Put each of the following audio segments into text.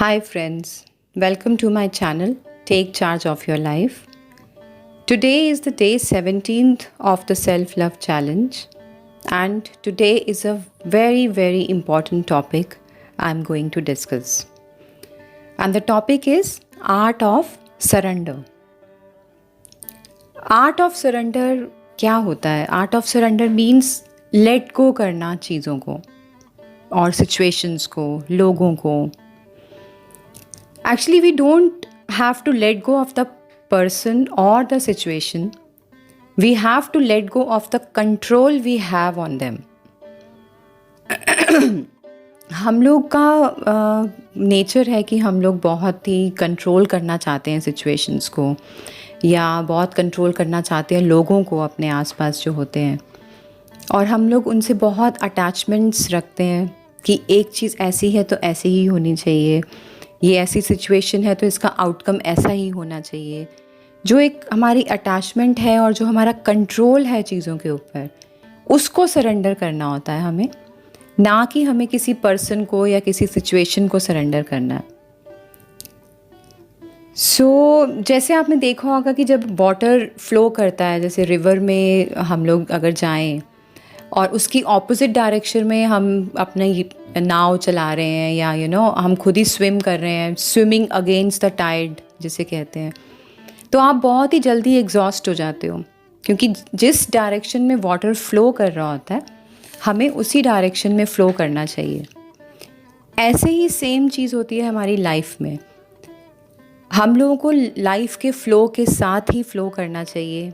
Hi, friends. Welcome to my channel, Take Charge of Your Life. Today is the day 17th of the Self Love Challenge, and today is a very important topic I'm going to discuss. And the topic is Art of Surrender. Art of Surrender क्या होता है? Art of Surrender means let go करना चीज़ों को और situations को, लोगों को. Actually, we don't have to let go of the person or the situation. We have to let go of the control we have on them. हम लोग का नेचर है कि हम लोग बहुत ही कंट्रोल करना चाहते हैं सिचुएशंस को, या बहुत कंट्रोल करना चाहते हैं लोगों को अपने आसपास जो होते हैं, और हम लोग उनसे बहुत अटैचमेंट्स रखते हैं कि एक चीज़ ऐसी है तो ऐसी ही होनी चाहिए, ये ऐसी सिचुएशन है तो इसका आउटकम ऐसा ही होना चाहिए. जो एक हमारी अटैचमेंट है और जो हमारा कंट्रोल है चीज़ों के ऊपर, उसको सरेंडर करना होता है हमें, ना कि हमें किसी पर्सन को या किसी सिचुएशन को सरेंडर करना है. जैसे आपने देखा होगा कि जब वाटर फ्लो करता है, जैसे रिवर में हम लोग अगर जाएं और उसकी ऑपोजिट डायरेक्शन में हम अपने नाव चला रहे हैं, या हम खुद ही स्विम कर रहे हैं, स्विमिंग अगेंस्ट द टाइड जिसे कहते हैं, तो आप बहुत ही जल्दी एग्जॉस्ट हो जाते हो, क्योंकि जिस डायरेक्शन में वाटर फ्लो कर रहा होता है हमें उसी डायरेक्शन में फ़्लो करना चाहिए. ऐसे ही सेम चीज़ होती है हमारी लाइफ में. हम लोगों को लाइफ के फ़्लो के साथ ही फ़्लो करना चाहिए.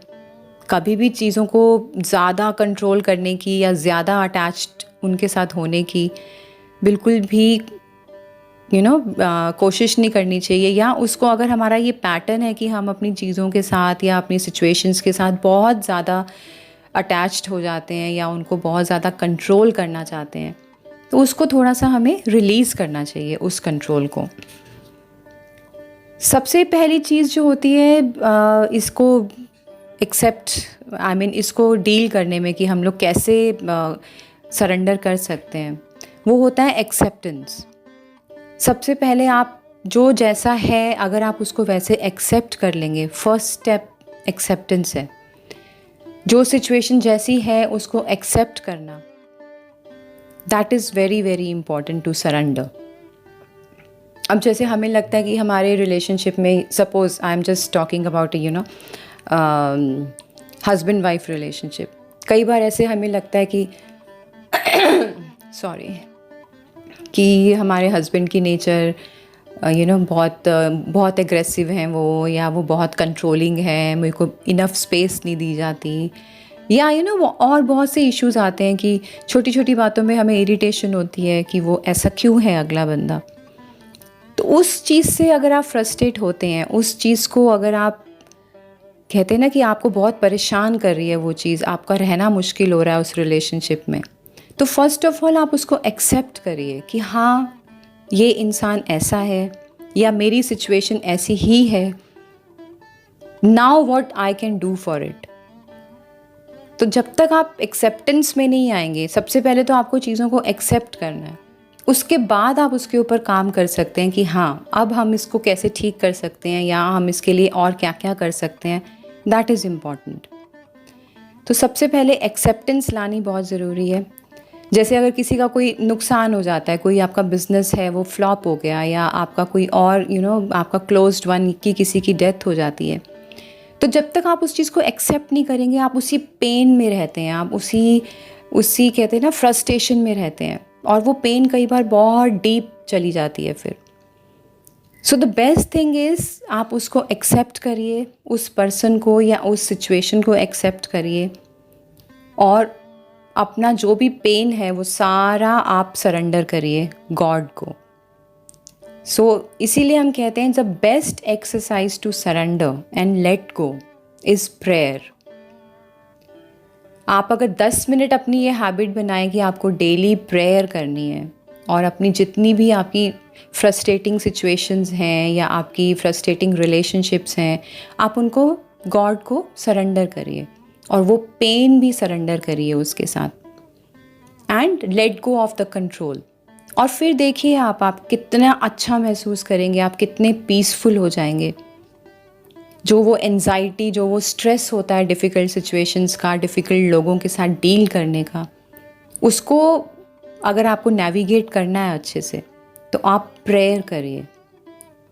कभी भी चीज़ों को ज़्यादा कंट्रोल करने की या ज़्यादा अटैच्ड उनके साथ होने की बिल्कुल भी कोशिश नहीं करनी चाहिए. या उसको, अगर हमारा ये पैटर्न है कि हम अपनी चीज़ों के साथ या अपनी सिचुएशंस के साथ बहुत ज़्यादा अटैच्ड हो जाते हैं या उनको बहुत ज़्यादा कंट्रोल करना चाहते हैं, तो उसको थोड़ा सा हमें रिलीज़ करना चाहिए, उस कंट्रोल को. सबसे पहली चीज़ जो होती है इसको इसको डील करने में कि हम लोग कैसे सरेंडर कर सकते हैं, वो होता है एक्सेप्टेंस. सबसे पहले आप जो जैसा है, अगर आप उसको वैसे एक्सेप्ट कर लेंगे, फर्स्ट स्टेप एक्सेप्टेंस है. जो सिचुएशन जैसी है उसको एक्सेप्ट करना, that is very important to surrender. अब जैसे हमें लगता है कि हमारे रिलेशनशिप में, suppose I am just talking about husband wife relationship, कई बार ऐसे हमें लगता है कि कि हमारे हस्बैंड की नेचर बहुत एग्रेसिव हैं वो, या वो बहुत कंट्रोलिंग है, मेरे को इनफ स्पेस नहीं दी जाती, या और बहुत से इश्यूज़ आते हैं कि छोटी छोटी बातों में हमें इरिटेशन होती है कि वो ऐसा क्यों है अगला बंदा. तो उस चीज़ से अगर आप फ्रस्ट्रेट होते हैं, उस चीज़ को अगर आप कहते हैं ना कि आपको बहुत परेशान कर रही है वो चीज़, आपका रहना मुश्किल हो रहा है उस रिलेशनशिप में, तो फर्स्ट ऑफ ऑल आप उसको एक्सेप्ट करिए कि हाँ, ये इंसान ऐसा है या मेरी सिचुएशन ऐसी ही है. Now what I can do for it. तो जब तक आप एक्सेप्टेंस में नहीं आएंगे, सबसे पहले तो आपको चीज़ों को एक्सेप्ट करना है, उसके बाद आप उसके ऊपर काम कर सकते हैं कि हाँ, अब हम इसको कैसे ठीक कर सकते हैं या हम इसके लिए और क्या क्या कर सकते हैं. That is important. तो सबसे पहले एक्सेप्टेंस लानी बहुत ज़रूरी है. जैसे अगर किसी का कोई नुकसान हो जाता है, कोई आपका बिजनेस है वो फ्लॉप हो गया, या आपका कोई और आपका क्लोज्ड वन की किसी की डेथ हो जाती है, तो जब तक आप उस चीज़ को एक्सेप्ट नहीं करेंगे, आप उसी पेन में रहते हैं, आप उसी कहते हैं ना फ्रस्ट्रेशन में रहते हैं, और वो पेन कई बार बहुत डीप चली जाती है फिर. So the best thing is आप उसको एक्सेप्ट करिए, उस पर्सन को या उस सिचुएशन को एक्सेप्ट करिए, और अपना जो भी पेन है वो सारा आप सरेंडर करिए गॉड को. इसीलिए हम कहते हैं the best exercise to surrender and let go is prayer. आप अगर 10 मिनट अपनी ये हैबिट बनाएं कि आपको डेली प्रेयर करनी है, और अपनी जितनी भी आपकी फ्रस्ट्रेटिंग सिचुएशंस हैं या आपकी फ्रस्ट्रेटिंग रिलेशनशिप्स हैं, आप उनको गॉड को सरेंडर करिए, और वो पेन भी सरेंडर करिए उसके साथ, and let go of the control. और फिर देखिए आप कितना अच्छा महसूस करेंगे, आप कितने पीसफुल हो जाएंगे। जो वो एंजाइटी, जो वो स्ट्रेस होता है डिफ़िकल्ट सिचुएशंस का, डिफ़िकल्ट लोगों के साथ डील करने का, उसको अगर आपको नेविगेट करना है अच्छे से, तो आप प्रेयर करिए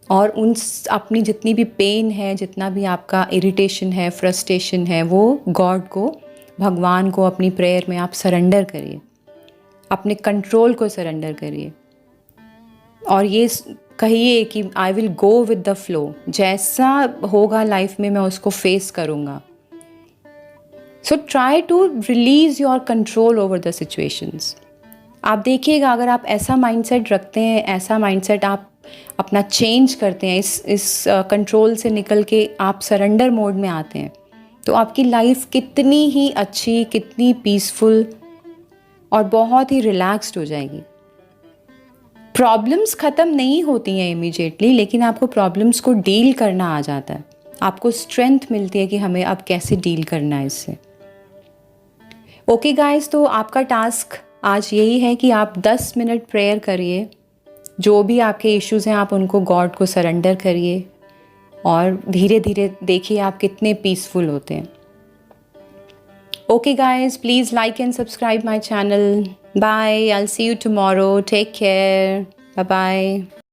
और अपनी जितनी भी पेन है, जितना भी आपका इरिटेशन है, फ्रस्ट्रेशन है, वो गॉड को, भगवान को अपनी प्रेयर में आप सरेंडर करिए, अपने कंट्रोल को सरेंडर करिए और ये कहिए कि I will go with the flow, जैसा होगा लाइफ में मैं उसको फेस करूँगा। So try to release your control over the situations. आप देखिएगा, अगर आप ऐसा माइंडसेट रखते हैं, ऐसा माइंडसेट आप अपना चेंज करते हैं, इस कंट्रोल से निकल के आप सरेंडर मोड में आते हैं, तो आपकी लाइफ कितनी ही अच्छी, कितनी पीसफुल और बहुत ही रिलैक्स्ड हो जाएगी। प्रॉब्लम्स ख़त्म नहीं होती हैं इमीडिएटली, लेकिन आपको प्रॉब्लम्स को डील करना आ जाता है, आपको स्ट्रेंथ मिलती है कि हमें अब कैसे डील करना है इससे। ओके गाइस, तो आपका टास्क आज यही है कि आप 10 मिनट प्रेयर करिए, जो भी आपके इश्यूज़ हैं आप उनको गॉड को सरेंडर करिए और धीरे धीरे देखिए आप कितने पीसफुल होते हैं। Okay guys, please like and subscribe my channel. Bye, I'll see you tomorrow. Take care. Bye bye.